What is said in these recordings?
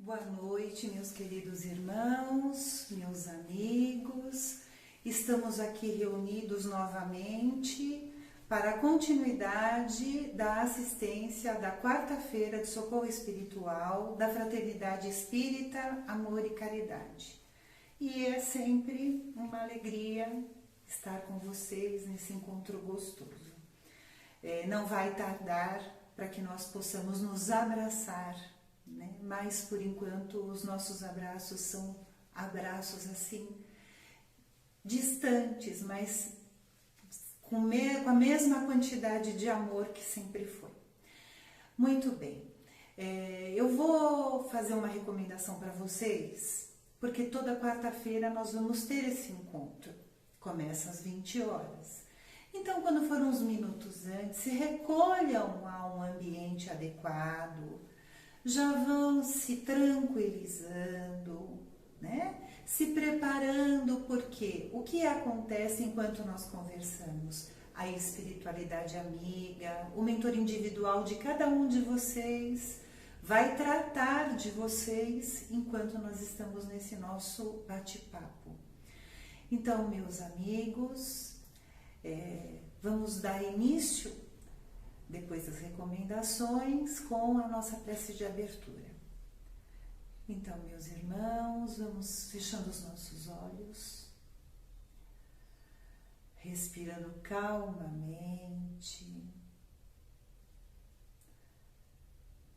Boa noite, meus queridos irmãos, meus amigos. Estamos aqui reunidos novamente para a continuidade da assistência da quarta-feira de Socorro Espiritual da Fraternidade Espírita Amor e Caridade. E é sempre uma alegria estar com vocês nesse encontro gostoso. Não vai tardar para que nós possamos nos abraçar, né? Mas por enquanto os nossos abraços são abraços assim distantes, mas com a mesma quantidade de amor que sempre foi. Muito bem, eu vou fazer uma recomendação para vocês, porque toda quarta-feira nós vamos ter esse encontro, começa às 20 horas. Então, quando for uns minutos antes, se recolham a um ambiente adequado, já vão se tranquilizando, né? Se preparando, porque o que acontece enquanto nós conversamos? A espiritualidade amiga, o mentor individual de cada um de vocês vai tratar de vocês enquanto nós estamos nesse nosso bate-papo. Então, meus amigos, vamos dar início, depois das recomendações, com a nossa prece de abertura. Então, meus irmãos, vamos fechando os nossos olhos, respirando calmamente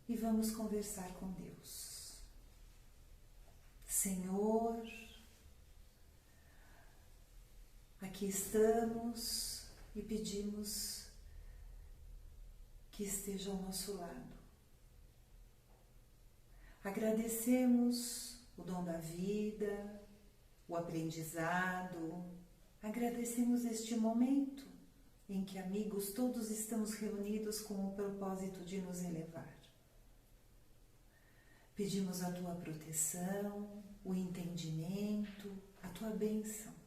e vamos conversar com Deus. Senhor, aqui estamos e pedimos que esteja ao nosso lado. Agradecemos o dom da vida, o aprendizado, agradecemos este momento em que, amigos, todos estamos reunidos com o propósito de nos elevar. Pedimos a tua proteção, o entendimento, a tua bênção.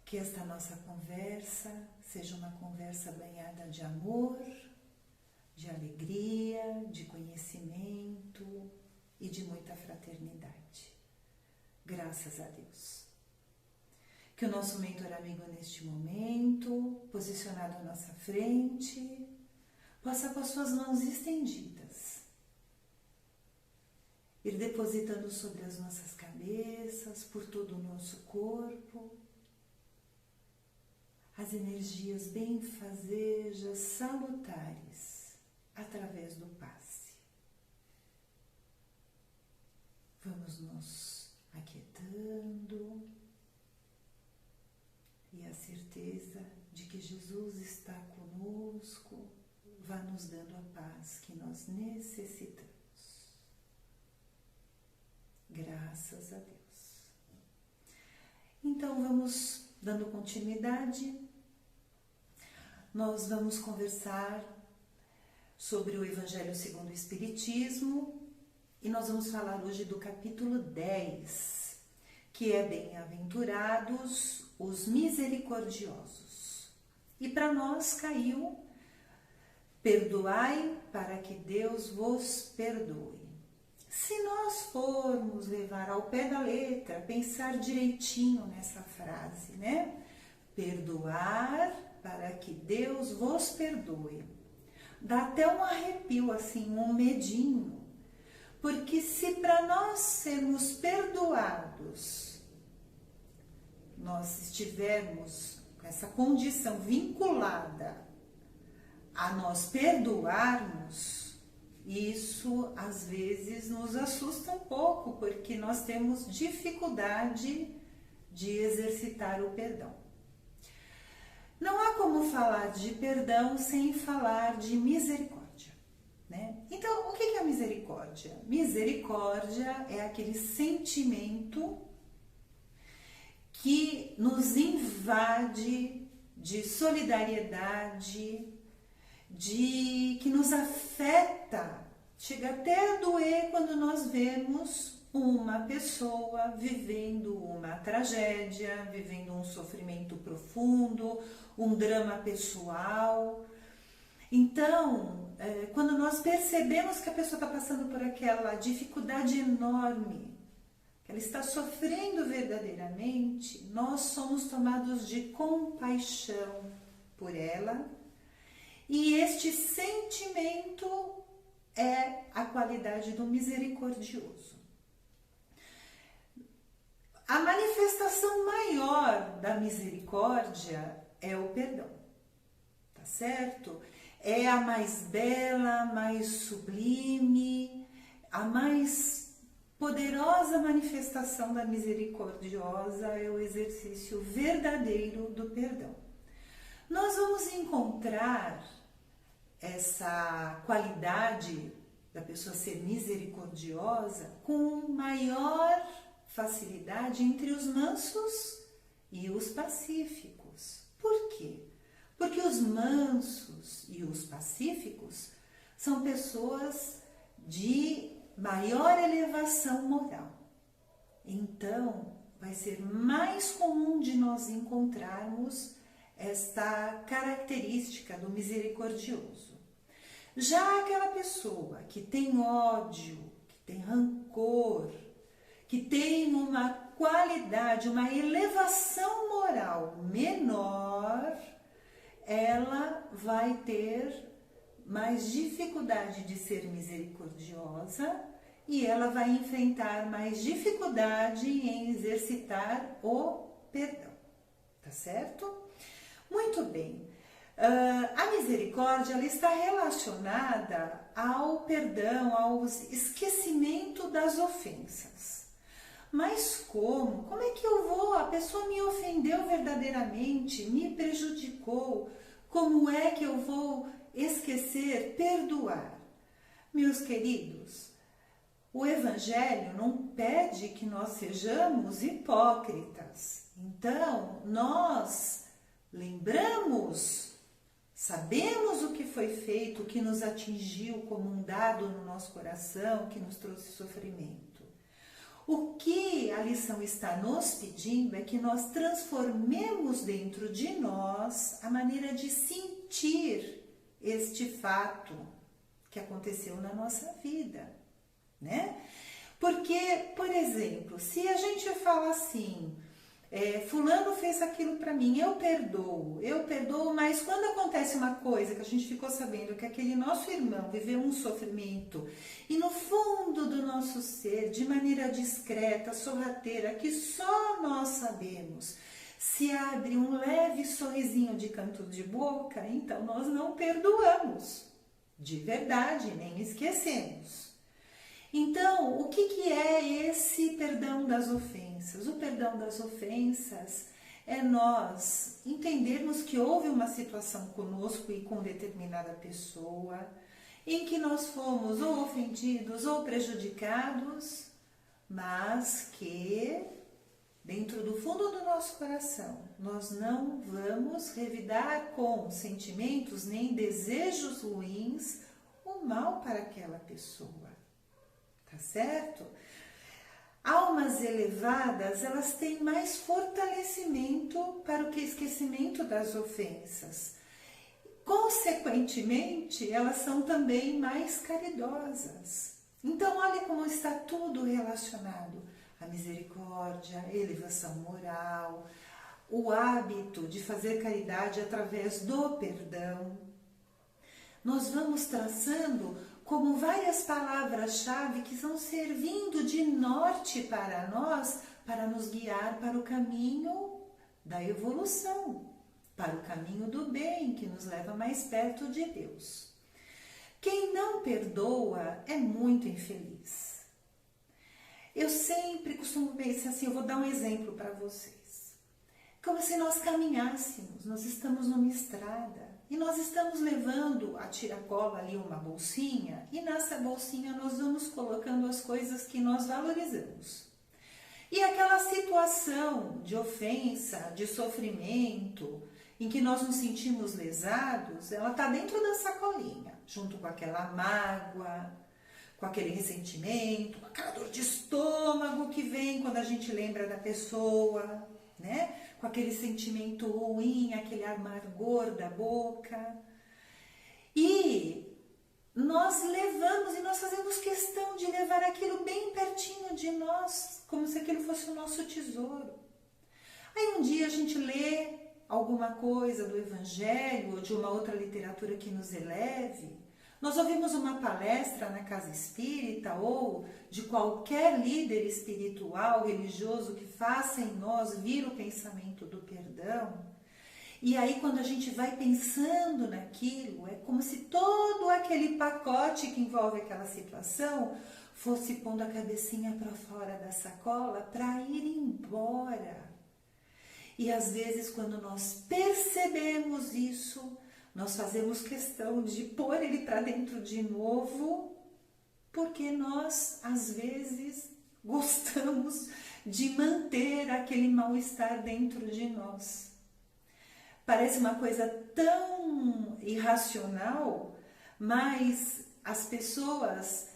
Que esta nossa conversa seja uma conversa banhada de amor, de alegria, de conhecimento e de muita fraternidade. Graças a Deus. Que o nosso mentor amigo neste momento, posicionado à nossa frente, possa com as suas mãos estendidas ir depositando sobre as nossas cabeças, por todo o nosso corpo, as energias benfazejas, salutares, através do passe. Vamos nos aquietando e a certeza de que Jesus está conosco vai nos dando a paz que nós necessitamos. Graças a Deus. Então vamos dando continuidade. Nós vamos conversar sobre o Evangelho segundo o Espiritismo e nós vamos falar hoje do capítulo 10, que é Bem-aventurados os misericordiosos. E para nós caiu: perdoai para que Deus vos perdoe. Se nós formos levar ao pé da letra, pensar direitinho nessa frase, né? Perdoar para que Deus vos perdoe. Dá até um arrepio, assim, um medinho. Porque se para nós sermos perdoados, nós estivermos com essa condição vinculada a nós perdoarmos, isso às vezes nos assusta um pouco, porque nós temos dificuldade de exercitar o perdão. Não há como falar de perdão sem falar de misericórdia, né? Então, o que é a misericórdia? Misericórdia é aquele sentimento que nos invade de solidariedade, que nos afeta, chega até a doer quando nós vemos uma pessoa vivendo uma tragédia, vivendo um sofrimento profundo, um drama pessoal. Então, quando nós percebemos que a pessoa está passando por aquela dificuldade enorme, que ela está sofrendo verdadeiramente, nós somos tomados de compaixão por ela, e este sentimento é a qualidade do misericordioso. A manifestação maior da misericórdia é o perdão, tá certo? É a mais bela, mais sublime, a mais poderosa manifestação da misericordiosa é o exercício verdadeiro do perdão. Nós vamos encontrar essa qualidade da pessoa ser misericordiosa com maior facilidade entre os mansos e os pacíficos. Por quê? Porque os mansos e os pacíficos são pessoas de maior elevação moral. Então, vai ser mais comum de nós encontrarmos esta característica do misericordioso. Já aquela pessoa que tem ódio, que tem rancor, que tem uma qualidade, uma elevação moral menor, ela vai ter mais dificuldade de ser misericordiosa e ela vai enfrentar mais dificuldade em exercitar o perdão, tá certo? Muito bem. A misericórdia ela está relacionada ao perdão, ao esquecimento das ofensas. Mas como? Como é que eu vou? A pessoa me ofendeu verdadeiramente, me prejudicou. Como é que eu vou esquecer, perdoar? Meus queridos, o Evangelho não pede que nós sejamos hipócritas. Então, nós lembramos, sabemos o que foi feito, o que nos atingiu como um dado no nosso coração, que nos trouxe sofrimento. O que a lição está nos pedindo é que nós transformemos dentro de nós a maneira de sentir este fato que aconteceu na nossa vida, né? Porque, por exemplo, se a gente fala assim, fulano fez aquilo para mim, eu perdoo, mas quando acontece uma coisa que a gente ficou sabendo que aquele nosso irmão viveu um sofrimento e no fundo do nosso ser, de maneira discreta, sorrateira, que só nós sabemos, se abre um leve sorrisinho de canto de boca, então nós não perdoamos, de verdade, nem esquecemos. Então, o que é esse perdão das ofensas? O perdão das ofensas é nós entendermos que houve uma situação conosco e com determinada pessoa, em que nós fomos ou ofendidos ou prejudicados, mas que dentro do fundo do nosso coração nós não vamos revidar com sentimentos nem desejos ruins o mal para aquela pessoa. Tá certo? Almas elevadas, elas têm mais fortalecimento para o que esquecimento das ofensas. Consequentemente, elas são também mais caridosas. Então, olha como está tudo relacionado. A misericórdia, a elevação moral, o hábito de fazer caridade através do perdão. Nós vamos traçando como várias palavras-chave que estão servindo de norte para nós, para nos guiar para o caminho da evolução, para o caminho do bem, que nos leva mais perto de Deus. Quem não perdoa é muito infeliz. Eu sempre costumo pensar assim, eu vou dar um exemplo para vocês. Como se nós caminhássemos, nós estamos numa estrada, e nós estamos levando a tiracola ali uma bolsinha e nessa bolsinha nós vamos colocando as coisas que nós valorizamos. E aquela situação de ofensa, de sofrimento, em que nós nos sentimos lesados, ela está dentro da sacolinha, junto com aquela mágoa, com aquele ressentimento, com aquela dor de estômago que vem quando a gente lembra da pessoa, né? Com aquele sentimento ruim, aquele amargor da boca. E nós levamos e nós fazemos questão de levar aquilo bem pertinho de nós, como se aquilo fosse o nosso tesouro. Aí um dia a gente lê alguma coisa do Evangelho ou de uma outra literatura que nos eleve. Nós ouvimos uma palestra na casa espírita ou de qualquer líder espiritual, religioso que faça em nós vir o pensamento do perdão. E aí quando a gente vai pensando naquilo, é como se todo aquele pacote que envolve aquela situação fosse pondo a cabecinha para fora da sacola para ir embora. E às vezes quando nós percebemos isso, nós fazemos questão de pôr ele para dentro de novo, porque nós, às vezes, gostamos de manter aquele mal-estar dentro de nós. Parece uma coisa tão irracional, mas as pessoas,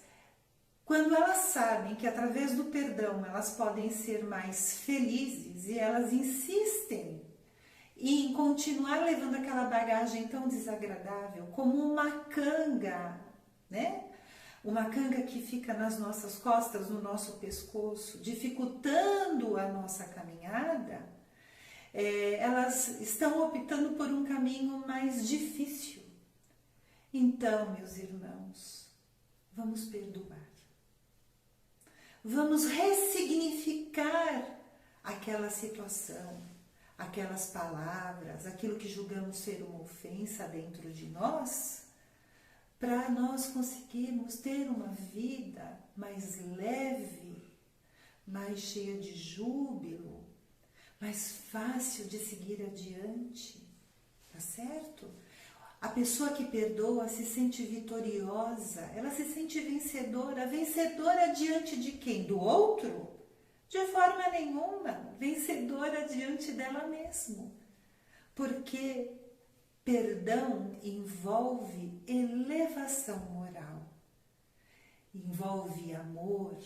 quando elas sabem que através do perdão elas podem ser mais felizes e elas insistem e em continuar levando aquela bagagem tão desagradável, como uma canga, né? Uma canga que fica nas nossas costas, no nosso pescoço, dificultando a nossa caminhada, elas estão optando por um caminho mais difícil. Então, meus irmãos, vamos perdoar. Vamos ressignificar aquela situação, aquelas palavras, aquilo que julgamos ser uma ofensa dentro de nós, para nós conseguirmos ter uma vida mais leve, mais cheia de júbilo, mais fácil de seguir adiante, tá certo? A pessoa que perdoa se sente vitoriosa, ela se sente vencedora. Vencedora diante de quem? Do outro? De forma nenhuma, vencedora diante dela mesma. Porque perdão envolve elevação moral, envolve amor.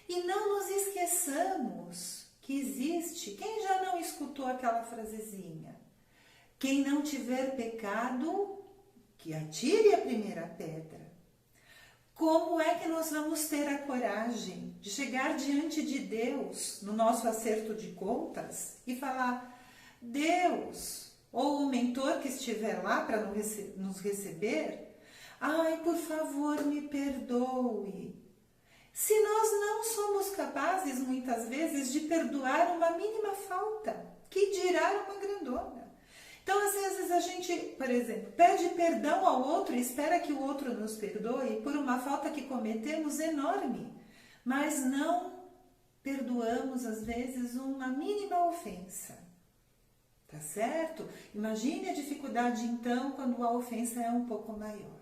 E não nos esqueçamos que existe, quem já não escutou aquela frasezinha? Quem não tiver pecado, que atire a primeira pedra. Como é que nós vamos ter a coragem de chegar diante de Deus, no nosso acerto de contas, e falar, Deus, ou o mentor que estiver lá para nos receber, ai, por favor, me perdoe. Se nós não somos capazes, muitas vezes, de perdoar uma mínima falta, que dirá uma grandona. Então, às vezes, a gente, por exemplo, pede perdão ao outro e espera que o outro nos perdoe por uma falta que cometemos enorme, mas não perdoamos, às vezes, uma mínima ofensa. Tá certo? Imagine a dificuldade, então, quando a ofensa é um pouco maior.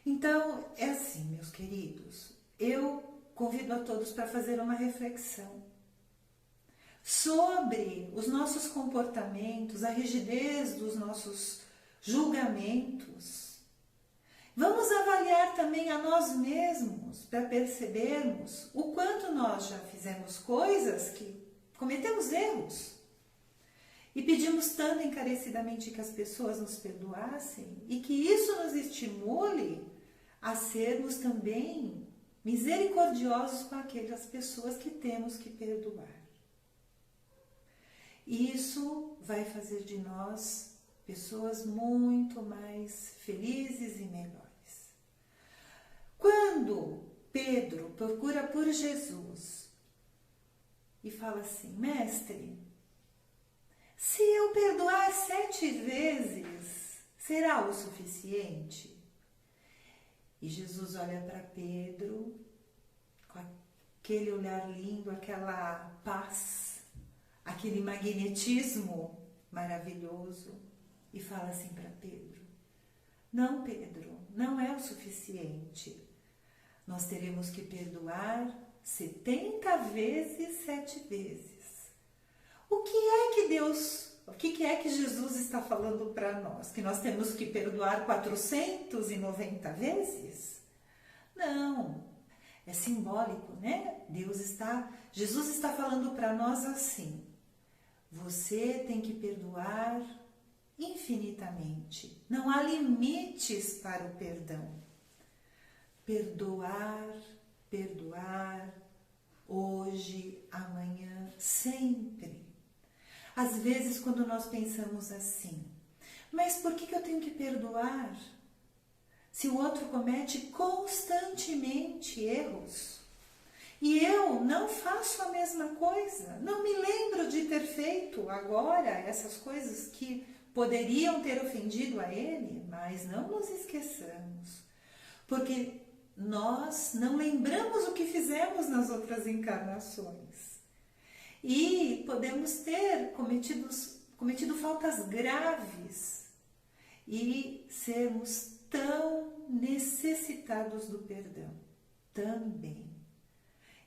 Então, é assim, meus queridos, eu convido a todos para fazer uma reflexão sobre os nossos comportamentos, a rigidez dos nossos julgamentos. Vamos avaliar também a nós mesmos para percebermos o quanto nós já fizemos coisas que cometemos erros e pedimos tanto encarecidamente que as pessoas nos perdoassem e que isso nos estimule a sermos também misericordiosos com aquelas pessoas que temos que perdoar. Isso vai fazer de nós pessoas muito mais felizes e melhores. Quando Pedro procura por Jesus e fala assim, mestre, se eu perdoar 7 vezes, será o suficiente? E Jesus olha para Pedro com aquele olhar lindo, aquela paz, aquele magnetismo maravilhoso e fala assim para Pedro, não, Pedro, não é o suficiente. Nós teremos que perdoar 70 vezes 7 vezes. O que é que Jesus está falando para nós? Que nós temos que perdoar 490 vezes? Não, é simbólico, né? Jesus está falando para nós assim, você tem que perdoar infinitamente. Não há limites para o perdão. Perdoar, perdoar, hoje, amanhã, sempre. Às vezes, quando nós pensamos assim, mas por que eu tenho que perdoar? Se o outro comete constantemente erros e eu não faço a mesma coisa, não me lembro de ter feito agora essas coisas que poderiam ter ofendido a ele, mas não nos esqueçamos, porque nós não lembramos o que fizemos nas outras encarnações e podemos ter cometido faltas graves e sermos tão necessitados do perdão também.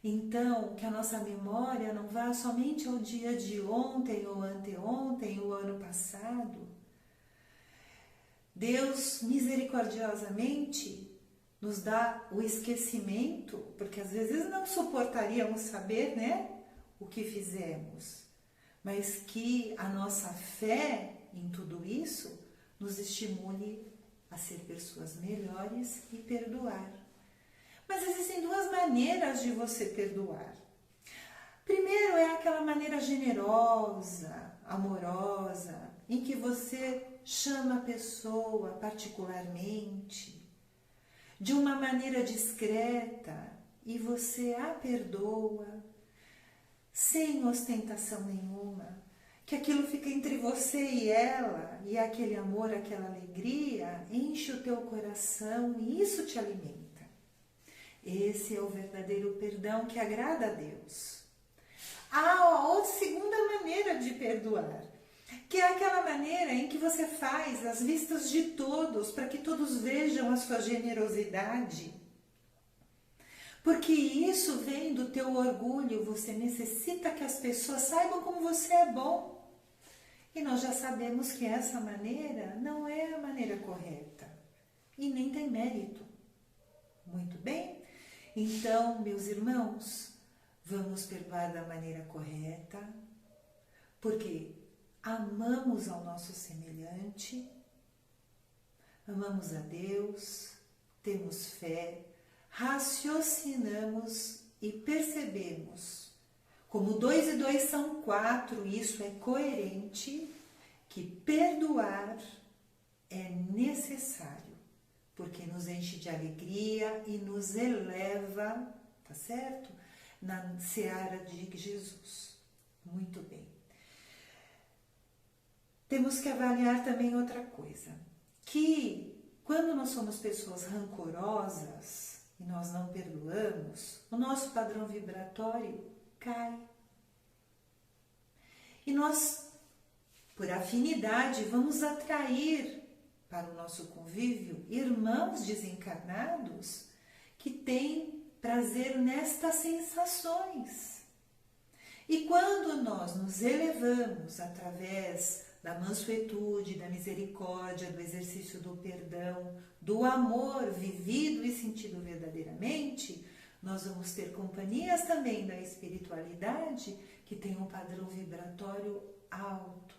Então, que a nossa memória não vá somente ao dia de ontem ou anteontem, o ano passado. Deus misericordiosamente nos dá o esquecimento, porque às vezes não suportaríamos saber, né, o que fizemos, mas que a nossa fé em tudo isso nos estimule a ser pessoas melhores e perdoar. Mas existem duas maneiras de você perdoar. Primeiro é aquela maneira generosa, amorosa, em que você chama a pessoa particularmente, de uma maneira discreta, e você a perdoa, sem ostentação nenhuma, que aquilo fica entre você e ela, e aquele amor, aquela alegria, enche o teu coração e isso te alimenta. Esse é o verdadeiro perdão que agrada a Deus. Há outra segunda maneira de perdoar, que é aquela maneira em que você faz às vistas de todos, para que todos vejam a sua generosidade. Porque isso vem do teu orgulho, você necessita que as pessoas saibam como você é bom. E nós já sabemos que essa maneira não é a maneira correta e nem tem mérito. Muito bem? Então, meus irmãos, vamos perdoar da maneira correta, porque amamos ao nosso semelhante, amamos a Deus, temos fé, raciocinamos e percebemos, como 2 e 2 são 4, isso é coerente, que perdoar é necessário, porque nos enche de alegria e nos eleva, tá certo? Na seara de Jesus. Muito bem. Temos que avaliar também outra coisa, que quando nós somos pessoas rancorosas e nós não perdoamos, o nosso padrão vibratório cai. E nós, por afinidade, vamos atrair para o nosso convívio irmãos desencarnados que têm prazer nestas sensações. E quando nós nos elevamos através da mansuetude, da misericórdia, do exercício do perdão, do amor vivido e sentido verdadeiramente, nós vamos ter companhias também da espiritualidade que tem um padrão vibratório alto.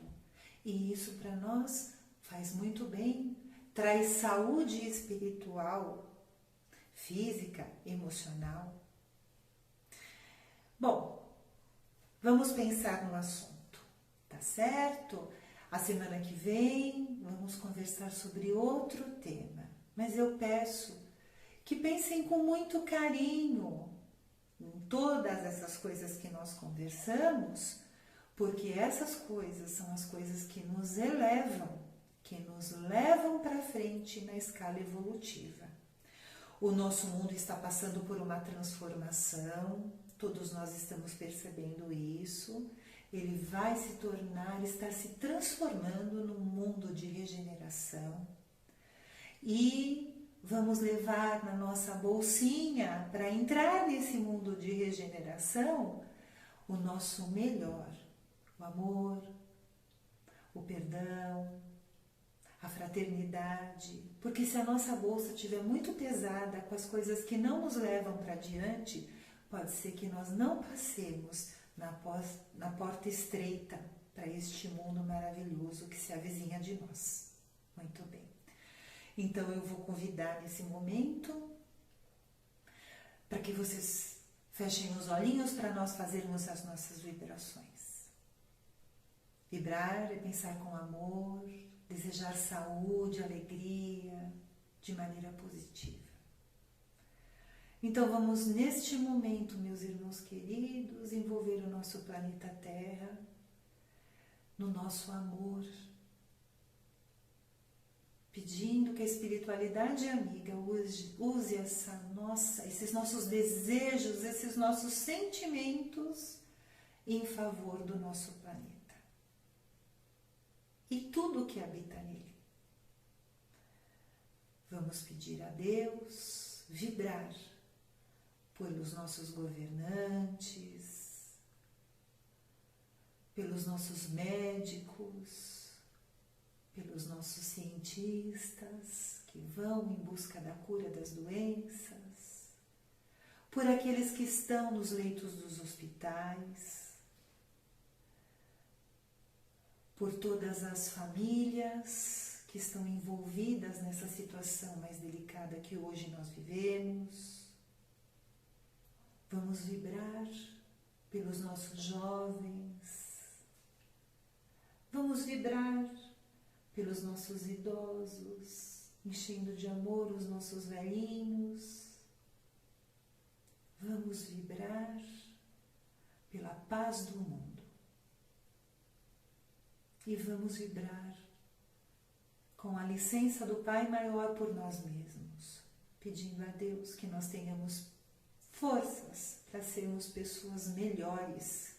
E isso para nós faz muito bem, traz saúde espiritual, física, emocional. Bom, vamos pensar no assunto, tá certo? A semana que vem vamos conversar sobre outro tema, mas eu peço que pensem com muito carinho em todas essas coisas que nós conversamos, porque essas coisas são as coisas que nos elevam, que nos levam para frente na escala evolutiva. O nosso mundo está passando por uma transformação, todos nós estamos percebendo isso. Ele vai se tornar, está se transformando num mundo de regeneração. E vamos levar na nossa bolsinha, para entrar nesse mundo de regeneração, o nosso melhor. O amor, o perdão, a fraternidade, porque se a nossa bolsa estiver muito pesada com as coisas que não nos levam para diante, pode ser que nós não passemos na porta estreita, para este mundo maravilhoso que se avizinha de nós. Muito bem. Então eu vou convidar nesse momento para que vocês fechem os olhinhos para nós fazermos as nossas vibrações. Vibrar é pensar com amor, desejar saúde, alegria, de maneira positiva. Então vamos neste momento, meus irmãos queridos, envolver o nosso planeta Terra no nosso amor, pedindo que a espiritualidade amiga use esses nossos desejos, esses nossos sentimentos em favor do nosso planeta e tudo o que habita nele. Vamos pedir a Deus vibrar pelos nossos governantes, pelos nossos médicos, pelos nossos cientistas que vão em busca da cura das doenças, por aqueles que estão nos leitos dos hospitais, por todas as famílias que estão envolvidas nessa situação mais delicada que hoje nós vivemos. Vamos vibrar pelos nossos jovens, vamos vibrar pelos nossos idosos, enchendo de amor os nossos velhinhos. Vamos vibrar pela paz do mundo. E vamos vibrar com a licença do Pai Maior por nós mesmos, pedindo a Deus que nós tenhamos forças para sermos pessoas melhores,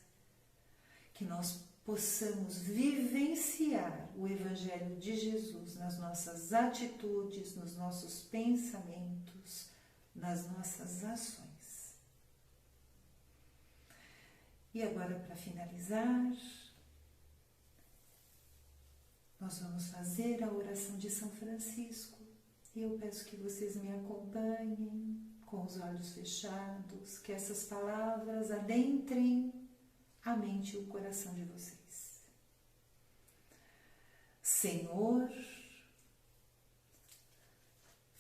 que nós possamos vivenciar o Evangelho de Jesus nas nossas atitudes, nos nossos pensamentos, nas nossas ações. E agora, para finalizar, nós vamos fazer a oração de São Francisco. E eu peço que vocês me acompanhem com os olhos fechados, que essas palavras adentrem a mente e o coração de vocês. Senhor,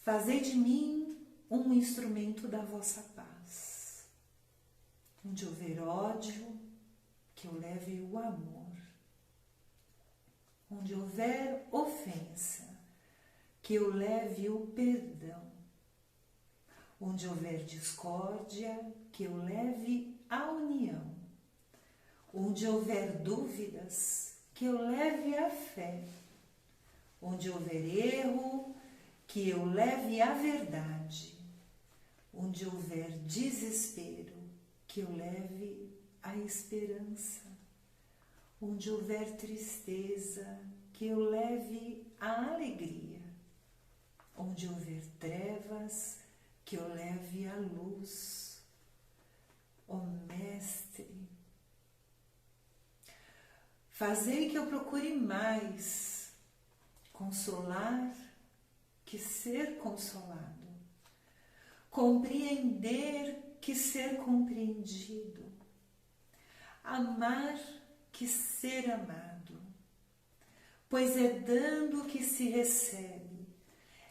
fazei de mim um instrumento da vossa paz. Onde houver ódio, que eu leve o amor. Onde houver ofensa, que eu leve o perdão. Onde houver discórdia, que eu leve a união. Onde houver dúvidas, que eu leve a fé. Onde houver erro, que eu leve a verdade. Onde houver desespero, que eu leve a esperança. Onde houver tristeza, que eu leve a alegria. Onde houver trevas, que eu leve a luz. Ó Mestre, fazei que eu procure mais consolar que ser consolado, compreender que ser compreendido, amar que ser amado, pois é dando que se recebe,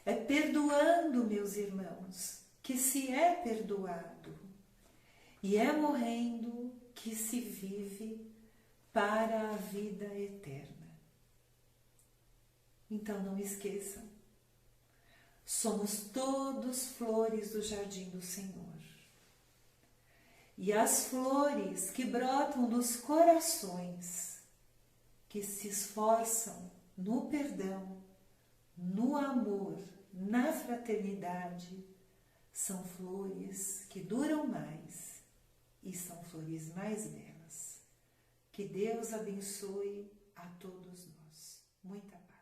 é perdoando, meus irmãos, que se é perdoado, e é morrendo que se vive para a vida eterna. Então não esqueçam, somos todos flores do jardim do Senhor. E as flores que brotam dos corações, que se esforçam no perdão, no amor, na fraternidade, são flores que duram mais e são flores mais belas. Que Deus abençoe a todos nós. Muita paz.